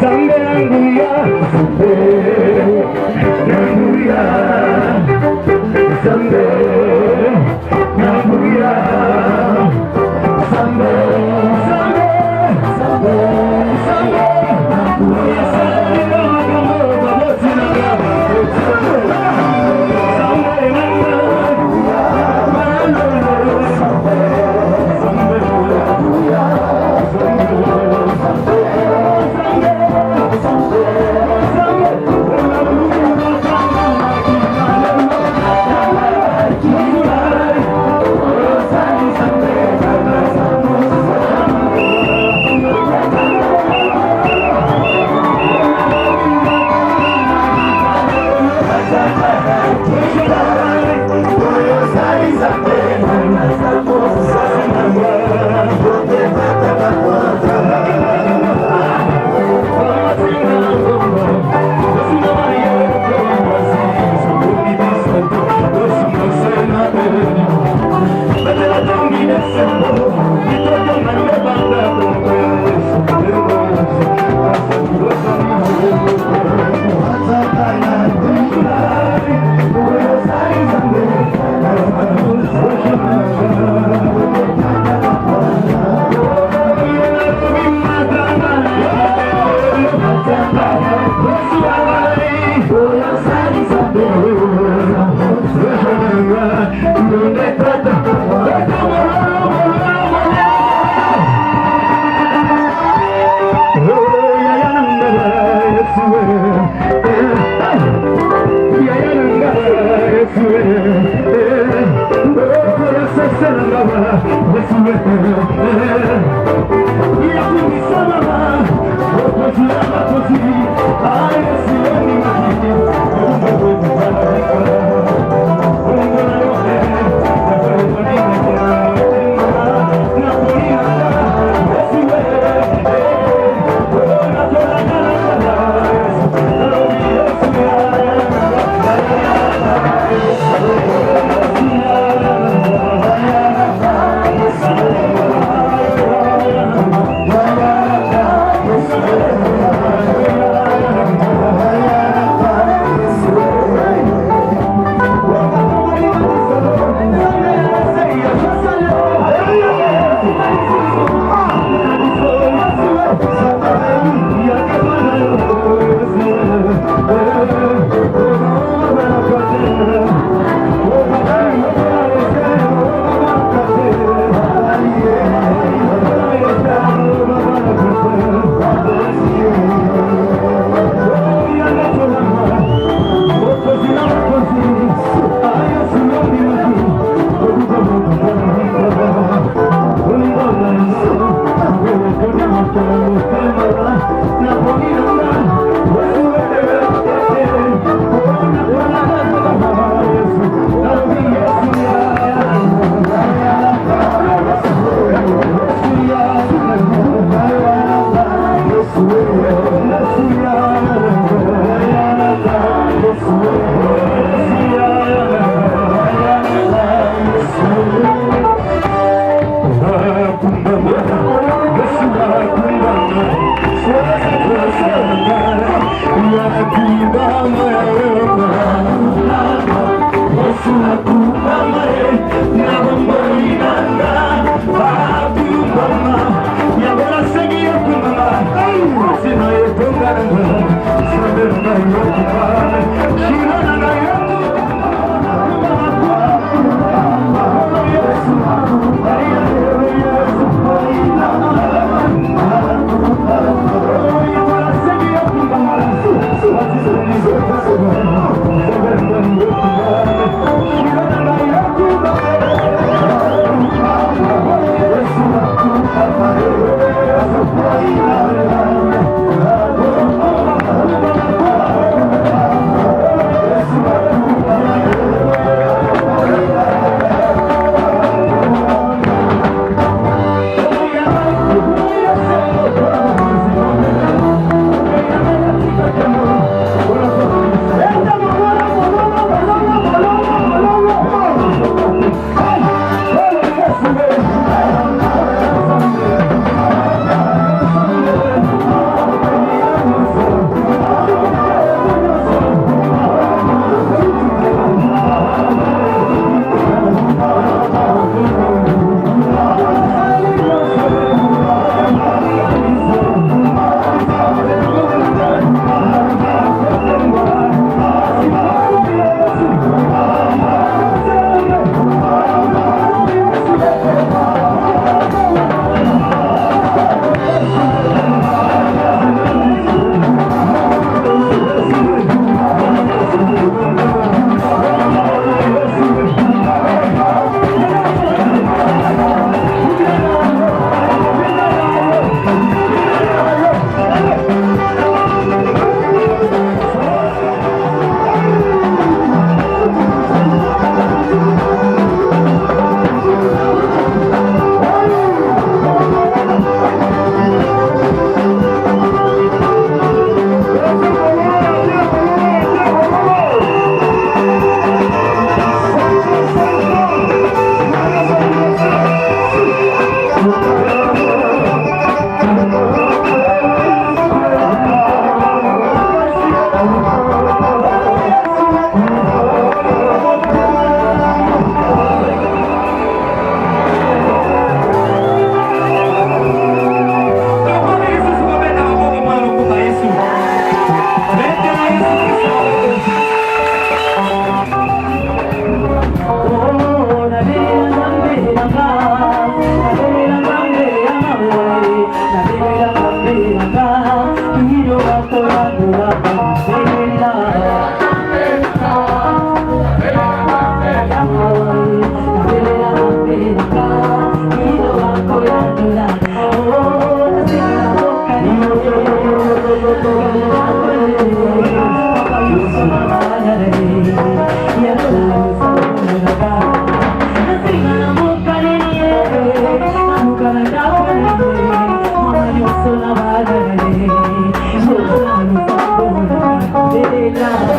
Zambe, Yeah.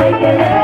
Yes.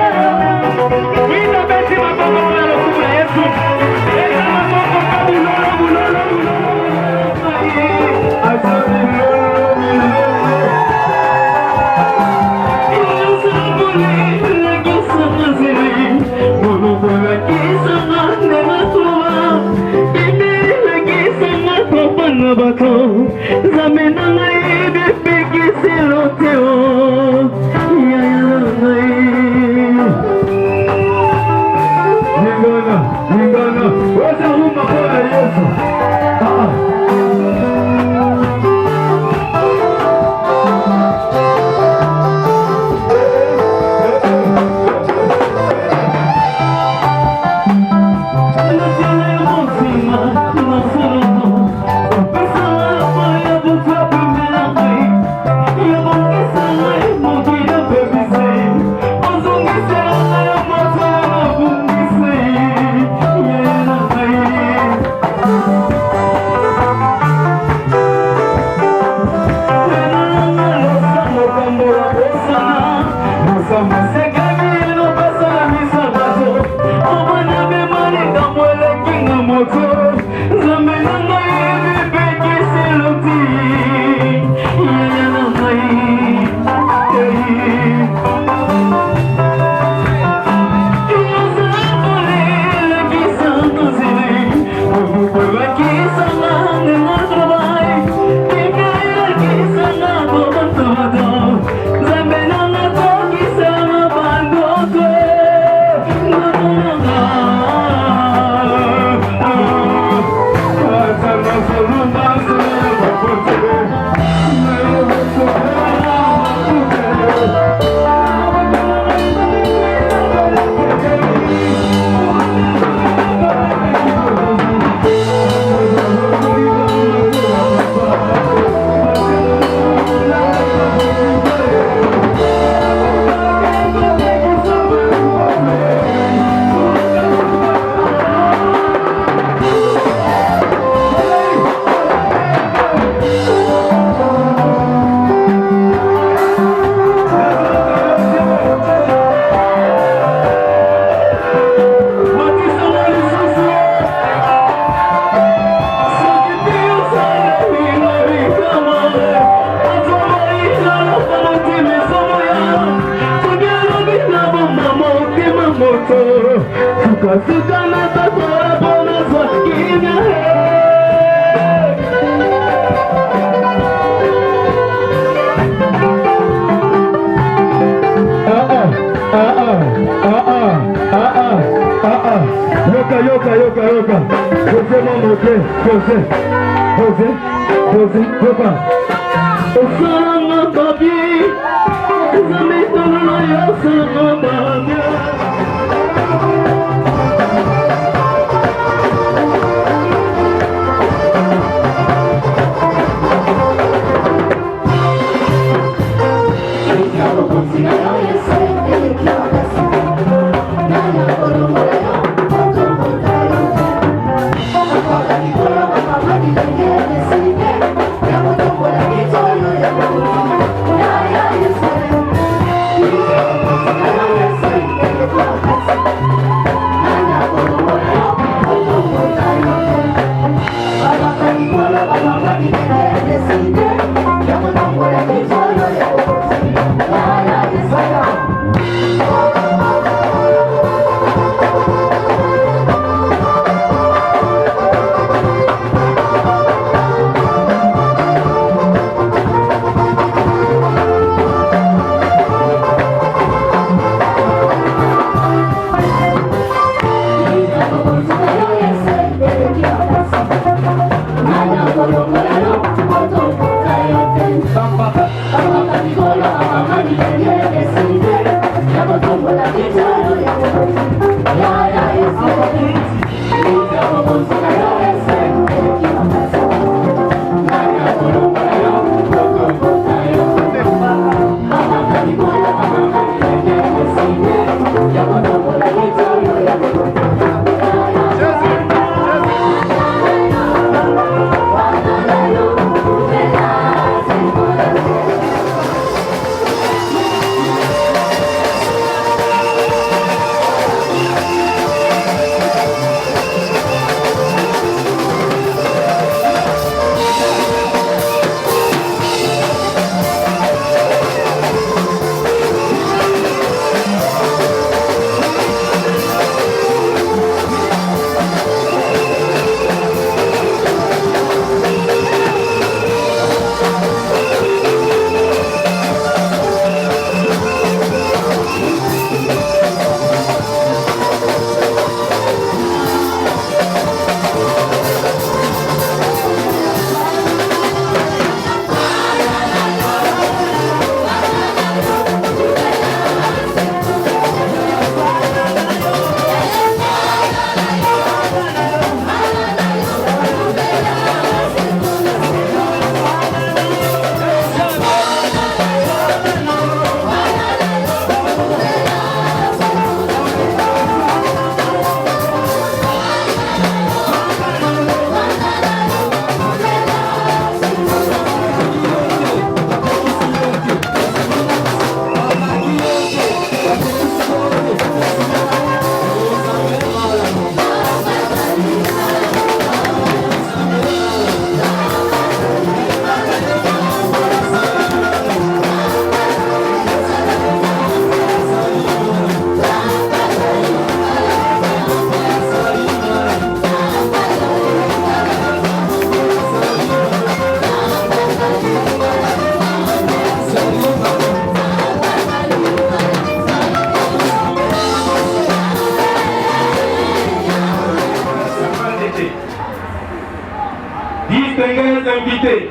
chers invités,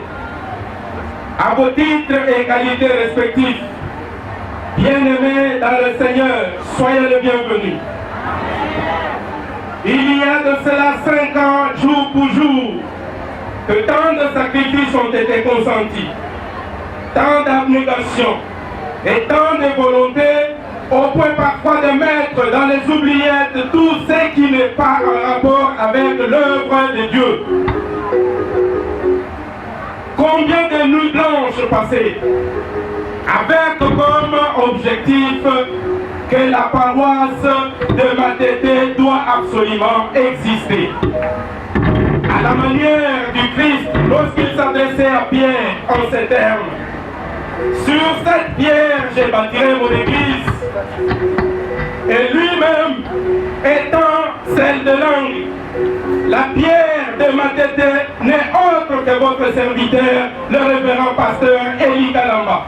à vos titres et qualités respectifs, bien-aimés dans le Seigneur, soyez le bienvenu. Il y a de cela 5 ans, jour pour jour, que tant de sacrifices ont été consentis, tant d'abnégation et tant de volonté, au point parfois de mettre dans les oubliettes tout ce qui n'est pas en rapport avec l'œuvre de Dieu. Combien de nuits blanches passées avec comme objectif que la paroisse de Matete doit absolument exister. À la manière du Christ, lorsqu'il s'adressait à Pierre en ces termes: sur cette pierre, j'ai bâtirai mon église. Et lui-même étant celle de l'angle, la pierre de Matete n'est autre que votre serviteur, le révérend pasteur Eli Kalamba.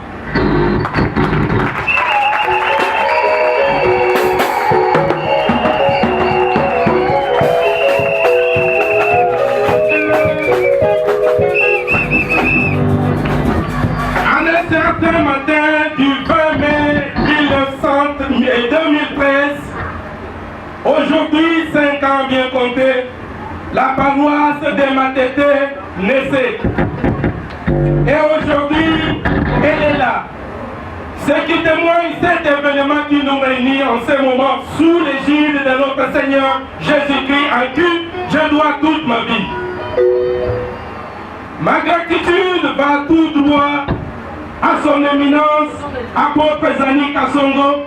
Un matin du 20 mai 2013, aujourd'hui 5 ans bien comptés, la paroisse de Matete naissait. Et aujourd'hui, elle est là. Ce qui témoigne cet événement qui nous réunit en ce moment sous l'égide de notre Seigneur Jésus-Christ, à qui je dois toute ma vie. Ma gratitude va tout droit à son éminence, apôtre Zani Kassongo,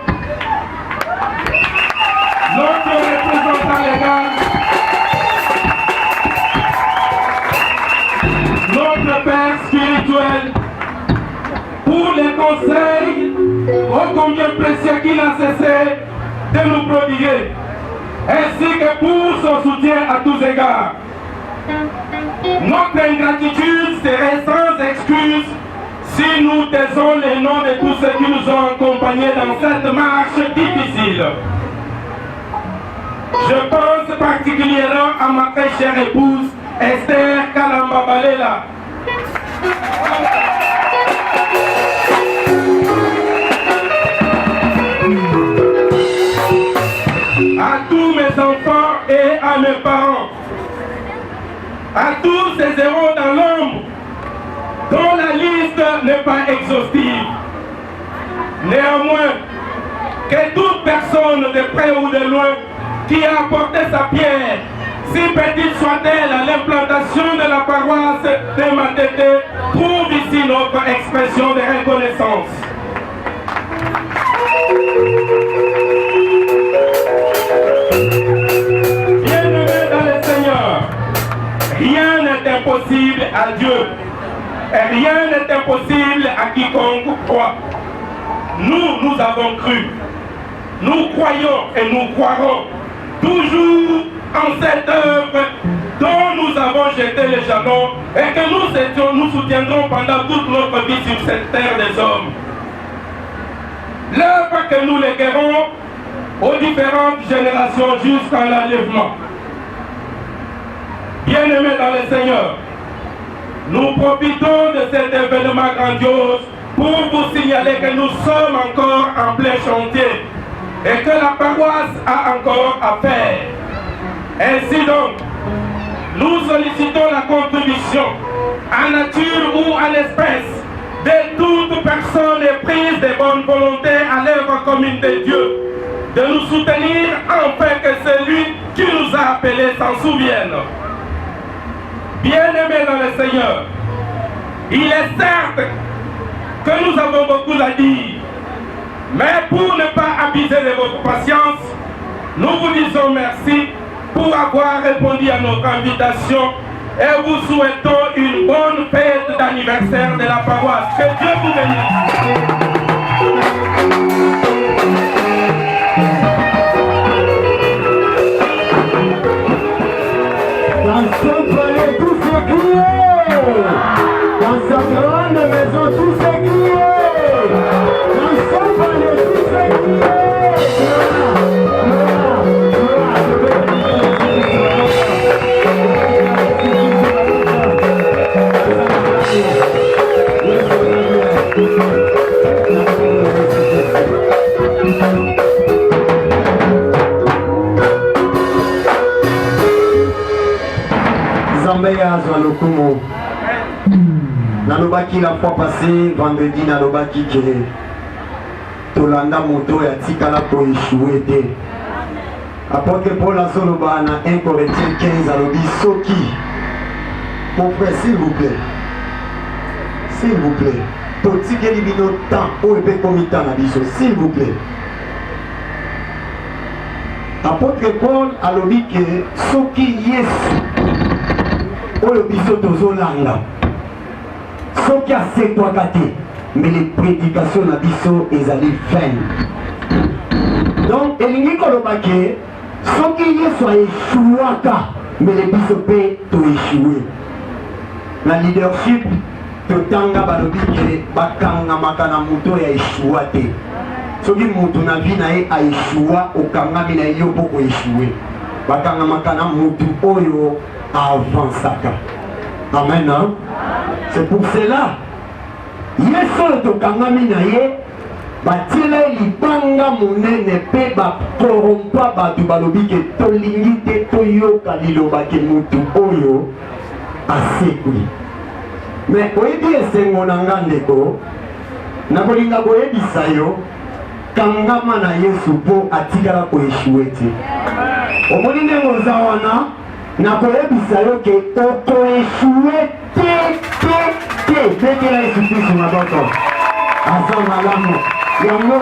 notre représentant légal, notre Père spirituel, pour les conseils ô combien précieux qu'il a cessé de nous prodiguer, ainsi que pour son soutien à tous égards. Notre ingratitude serait sans excuse si nous taisons les noms de tous ceux qui nous ont accompagnés dans cette marche difficile. Je pense particulièrement à ma très chère épouse, Esther Kalamba Balela. À tous mes enfants et à mes parents, à tous ces héros dans l'ombre, dont la liste n'est pas exhaustive. Néanmoins, que toute personne de près ou de loin qui a apporté sa pierre, si petite soit-elle, à l'implantation de la paroisse de Matete, trouve ici notre expression de reconnaissance. Bien-aimés dans le Seigneur, rien n'est impossible à Dieu. Et rien n'est impossible à quiconque croit. Nous avons cru. Nous croyons et nous croirons toujours en cette œuvre dont nous avons jeté les jalons et que nous soutiendrons pendant toute notre vie sur cette terre des hommes. L'œuvre que nous léguerons aux différentes générations jusqu'à l'enlèvement. Bien-aimés dans le Seigneur, nous profitons de cet événement grandiose pour vous signaler que nous sommes encore en plein chantier et que la paroisse a encore à faire. Ainsi donc, nous sollicitons la contribution en nature ou en espèces de toute personne éprise de bonne volonté à l'œuvre commune de Dieu, de nous soutenir afin que celui qui nous a appelés s'en souvienne. Bien-aimés dans le Seigneur, il est certes que nous avons beaucoup à dire, mais pour ne pas abuser de votre patience, nous vous disons merci pour avoir répondu à notre invitation et vous souhaitons une bonne fête d'anniversaire de la paroisse. Que Dieu vous bénisse. Dans ce palais, tout ce qui est. Dans sa grande maison, tout ce qui est. Dans ce palais, tout ce qui est. azwa lokumu. Nalobaki la fois passée, vendredi, nalobaki que Tolanda moto ya tikala ko échoué te. Apôtre Paul azoloba na 1 Corinthiens 15 alobi soki. Mon frère, s'il vous plaît. S'il vous plaît. Totikeli bino temps o ebe komita na biso, s'il vous plaît. Apôtre Paul alobi que soki Yesu oyo biso tozolanga soki asekwaka te mais les prédications na biso ezali vaines. Donc elingi koloba ke soki Yesu aéchouaka mais les biso mpe toéchoué na leadership totanga balobi ke bakangamaka na moto ya échoua te. Soki mutu na vie na ye aéchoua okangami na ye yo mpo koéchoué bakangamaka na mutu oyo avançaka. Amen, hein? C'est pour cela Yesu oyo tokangami na ye batiela libanga monene mpe bakorompa bato balobi ke tolingi te toyoka liloba ke mutu oyo asekwi. Mais oyebi esengo na nga ndeko nakolinga koyebisa yo kangama na Yesu mpo atikala koéchoué te. Omoni ndenge oza wana nakoyebisa yo ke okoéchoué te. Betela Yesu Kristo maboko aza malamu yango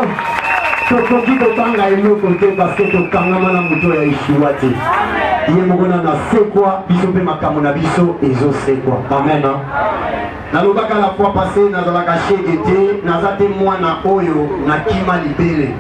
tokoki kotanga eloko te parce que tokangama na moto ya échoué te. Ye moko na nasekwa biso mpe makambo na biso ezosekwa. Amen. Nalobaka la fois passée nazalaka shege te naza te mwana oyo nakima libele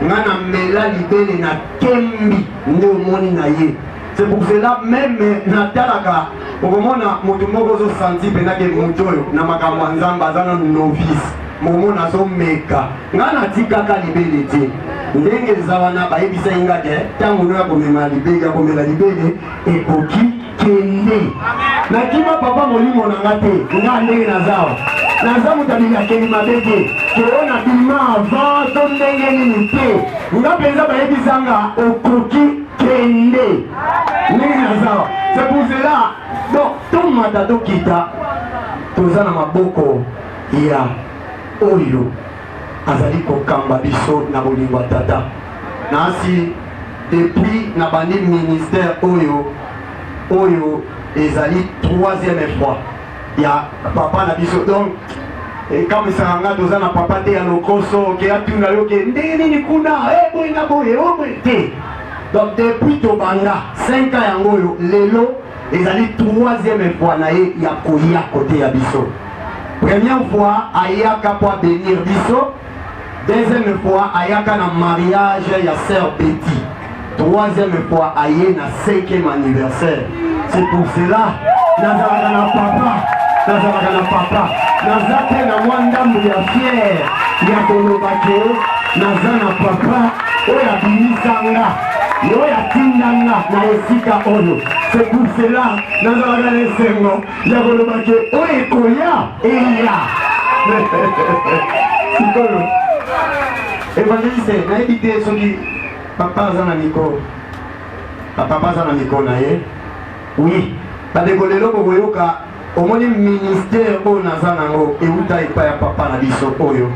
nga na mela libele na kembi nde omoni na ye. C'est pour cela même natalaka okomona moto moko ozosanti mpenake moto oyo na makambo ya nzambe aza na novice mokomona azomeka nga natikaka libele te ndenge eza wana bayebisa ye nga te ntango no ya komema libele ya komela libele ekoki kende nakima papa molimo na nga te nga ndenge nazawa naza moto abili akeli mabe te keo na bima avant to ndenge nini te nga mpenza bayebisa nga okoki kende ndenge nazawa. C'est pour cela donc tomata tokita toza na maboko ya oyo azali kokamba biso na bolingo ya tata nasi depuis na bandi ministère oyo ezali 3e fois ya papa na biso. Donc ekamisaka nga toza na papa te ya lokoso ke atuna yo ke ndenge nini kuna boye na boye oboye te. Donc depuis tobanda 5 ans yango oyo lelo ezali 3e fois na ye ya koya kote ya biso. Première fois ayaka pour bénir biso, 2e fois ayaka na mariage ya sœur Betty, 3e fois aye na 5e anniversaire. C'est pour cela nazalaka na papa nazate na mwa ndambu ya fier ya koloba ke naza na papa oyo abimisanga yo yatindanga na esika oyo. C'est pour cela nazalaka na esengo ya koloba ke oyo ekoya eya sikoyo evangeliste nayebi te soki papa aza na mikro na ye. Oui bandeko lelo bokoyoka omoni ministère oyo naza nango euta epai ya papa na biso oyo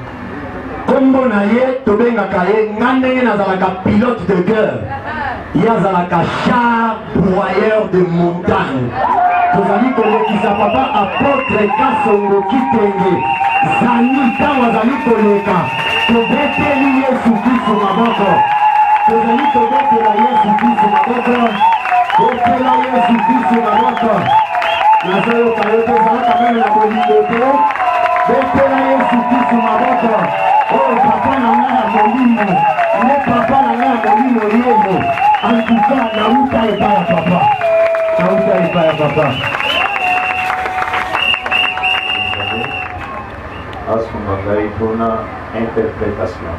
kombo na ye tobengaka ye nga ndenge nazalaka pilote de guerre ye azalaka char broyeur de montagne. tozali kolekisa papa apôtre Kasongo Kitenge zani ntango azali koleka tobeteli Yesu Kristo maboko tozali kobetela Yesu Kristo maboko betela Yesu Kristo maboko nazoyoka yo tozalaka meme na bolingo te betela Yesu Kristo maboko oyo papa na nga ya molimo nde papa na nga ya molimo yeye antuka nauta epai ya papa Asumbangai tuna interprétation.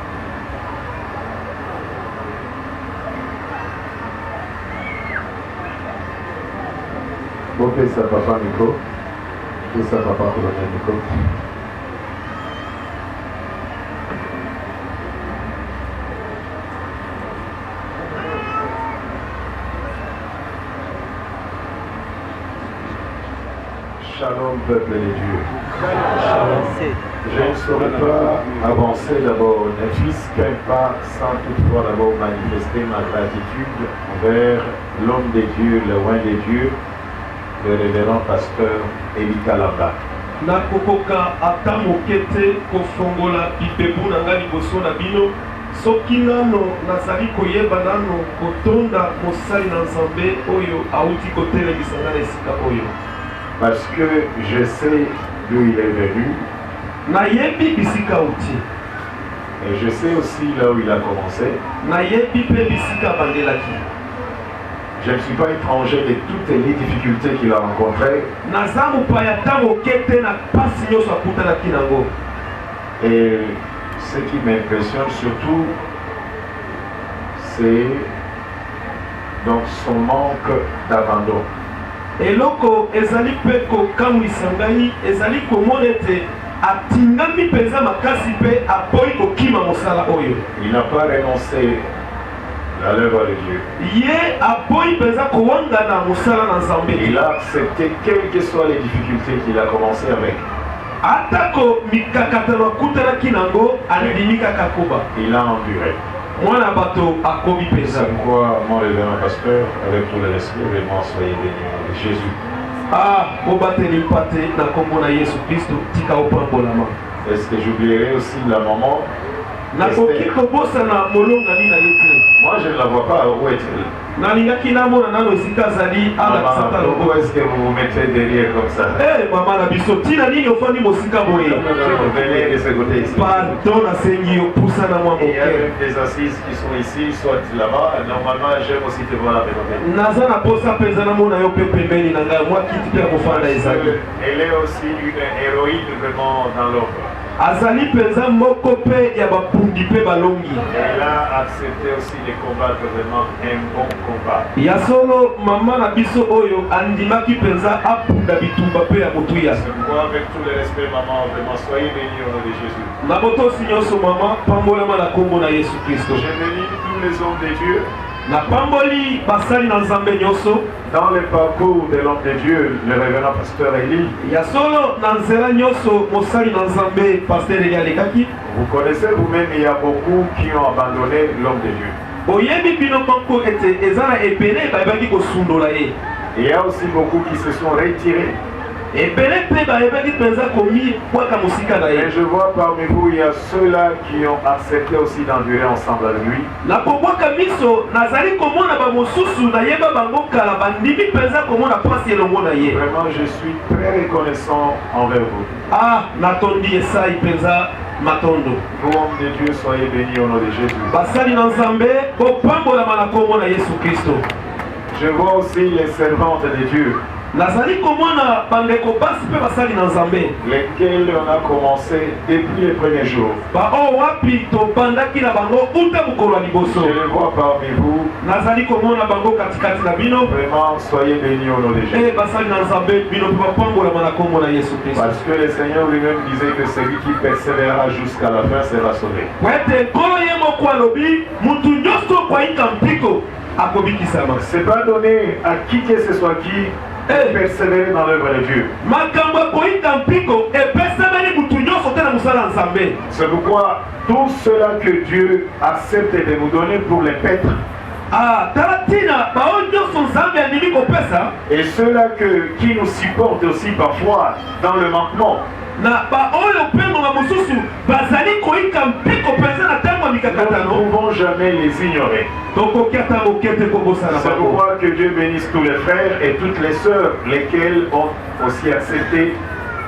Bopesa papa miko, pesa papa colonel miko. Shalom, peuple de Dieu. Je ne saurais pas avancer d'abord, n'effisquerai pas sans toutefois d'abord manifester ma gratitude envers l'homme de Dieu, le roi de Dieu, le révérend pasteur Eli Kalamba. nakokoka ata moke te kofongola bipebu na ngai liboso na bino soki nano nazali koyeba nano kotonda mosali na nzambe oyo auti kotelemisa ngai na esika oyo Parce que je sais d'où il est venu nayebi bisika auti et je sais aussi là où il a commencé. nayebi mpe bisika bandelaki Je ne suis pas étranger de toutes les difficultés qu'il a rencontrées. naza mopaya ta moke te na pasi nyonso akutanaki nango Et ce qui m'impressionne surtout, c'est donc son manque d'abandon. eloko ezali mpe kokamwisa ngai ezali komona ete atingami mpenza makasi mpe aboyi kokima mosala oyo Il n'a pas renoncé à l'œuvre de Dieu. ye aboyi mpenza kowangana mosala na nzambe Il a accepté quelles que soient les difficultés qu'il a commencé avec. atako mikakatano akutanaki nango andimi kaka koba Il a enduré. mwana bato akomi mpenza C'est pourquoi mon révérend pasteur, avec tout le respect, vraiment soyez bénis. Jésus. bobateli mpate na kombo na yesu kristo tika opambolama Est-ce que j'oublierai aussi la maman nakoki Esther? kobosana molongani na ye te Moi, je ne la vois pas. Où est-elle? nalingaki namona nano esika azali alakisata Maman, lobo pourquoi est-ce que vous vous mettez derrière comme ça? mama na biso ntina nini ofandi mosika boye Venez de ce côté ici. pardon nasengi yo pusana mwa Il y a moke même des assises qui sont ici, soit là-bas. Normalement, j'aime aussi te voir la vérité. naza na posa mpenza namona yo mpe pembeni na ngai mwa kiti mpe ya kofanda ezali Elle est aussi une héroïne vraiment dans l'ombre. azali mpenza moko mpe ya bapundi mpe balongi Elle a accepté aussi de combattre vraiment un bon combat. ya solo mama na biso oyo andimaki mpenza apunda bitumba mpe ya motuya C'est pourquoi, avec tout le respect, maman, vraiment, soyez bénis au nom de Jésus. na botosi nyonso mama pambolama na kombo na yesu kristo Je bénis tous les hommes de Dieu. napamboli basali na nzambe nyonso Dans le parcours de l'homme de Dieu, le révérend pasteur Eli, ya solo na nzela nyonso mosali na nzambe paster eli alekaki vous connaissez vous-même, il y a beaucoup qui ont abandonné l'homme de Dieu. boyebi bino moko ete eza na ebele bayebaki kosundola ye Il y a aussi beaucoup qui se sont retirés. ebele mpe bayebaki mpenza komibwaka mosika na ye Et je vois parmi vous, il y a ceux-là qui ont accepté aussi d'endurer ensemble avec lui. na kobwaka miso nazali komona bamosusu nayeba bango kala bandimi mpenza komona mpasi elongo na ye Vraiment, je suis très reconnaissant envers vous. natondi esai mpenza matondo Vous, hommes de Dieu, soyez bénis au nom de Jésus. basali na nzambe bopambolama na kombo na yesu kristo Je vois aussi les servantes de Dieu, nazali komona bandeko basi mpe basali na nzambe lesquelles on a commencé depuis les premiers jours. baoyo wapi tobandaki na bango uta mokolo ya liboso Je les vois parmi vous. nazali komona bango katikati na bino Vraiment, soyez bénis au nom de Jésus. basali na nzambe bino mpe bapambolama na kombo na yesu kristo Parce que le Seigneur lui-même disait que celui qui persévérera jusqu'à la fin sera sauvé. po ete nkolo ye moko alobi mutu nyonso okwayika mpiko akobikisama C'est pas donné à qui que ce soit qui de persévérer dans l'œuvre de Dieu. makambo ekoyika mpiko epesameli mutu nyonso te na mosala ya nzambe C'est pourquoi tout cela que Dieu accepte de nous donner pour les paîtres, tala ntina baoyo nyonso nzambe andimi kopesa et ceux-là qui nous supportent aussi parfois dans le manquement, na baoyo mpe ngonga mosusu bazali koyika mpiko mpenza na ntango ya nous ne mikakatano pouvons jamais les ignorer. tokoki ata moke te kobosana C'est bango pourquoi que Dieu bénisse tous les frères et toutes les sœurs, lesquels ont aussi accepté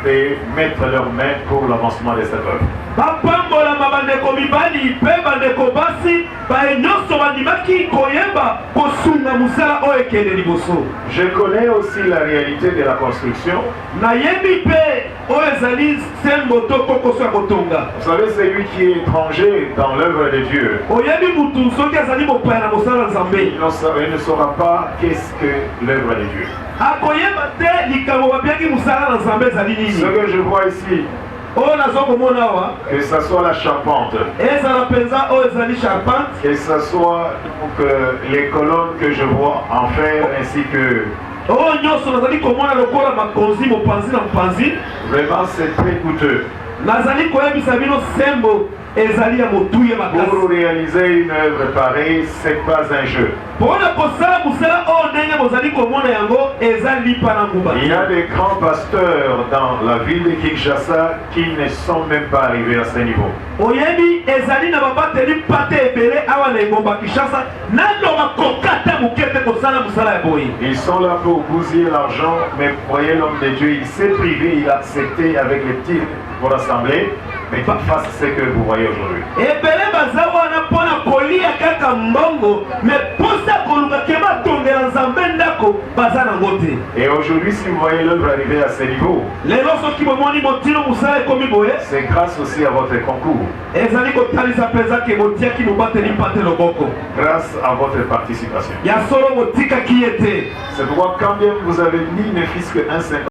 de mettre leurs mains pour l'avancement de cette œuvre. bapambolama bandeko mibali mpe bandeko basi baye nyonso bandimaki koyeba kosunga mosala oyo ekende liboso Je connais aussi la réalité de la construction. nayebi mpe oyo ezali sembo to kokoso ya kotonga Vous savez, celui qui est étranger dans l'œuvre de Dieu, oyebi mutu soki azali mopaya na mosala ya nzambe il ne saura pas qu'est-ce que l'œuvre de Dieu. akoyeba te likambo babiaki mosala na nzambe ezali Ce nini que je vois ici, oyo nazo komona awa que ce soit la charpente, ezala mpenza oyo ezali charpente que ce soit donc, les colonnes que je vois en fer ainsi que oyo nyonso nazali komona lokola makonzi mopanzi na mopanzi. Vraiment, c'est très coûteux. Nazali koyebisa bino sembo ezali ya motuye makasi. Pour réaliser une œuvre pareille, c'est pas un jeu. Mpona kosala mosala oyo ndenge bozali komona yango eza lipa na nguba. Il y a des grands pasteurs dans la ville de Kinshasa qui ne sont même pas arrivés à ce niveau. Oyebi ezali na babateli pate ebele awa na engomba Kinshasa nano bakokata mokete kosala mosala ya boye. Ils sont là pour bousiller l'argent, mais voyez l'homme de Dieu, il s'est privé, il a accepté avec les titres pour l'assembler, mais qu'il fasse ce que vous voyez aujourd'hui. Ebele baza wana mpona kolia kaka mbongo, mais posa koluka kema tongela nzambe ndako baza nango te. Et aujourd'hui, si vous voyez l'œuvre arriver à ce niveau, lelo soki bomoni motino mosala ekomi boye, c'est grâce aussi à votre concours. ezali kotalisa mpenza ke botiaki mobateli mpate loboko. Grâce à votre participation. Ya solo botikaki ye te. C'est pourquoi quand bien vous avez ni ne fils que un 50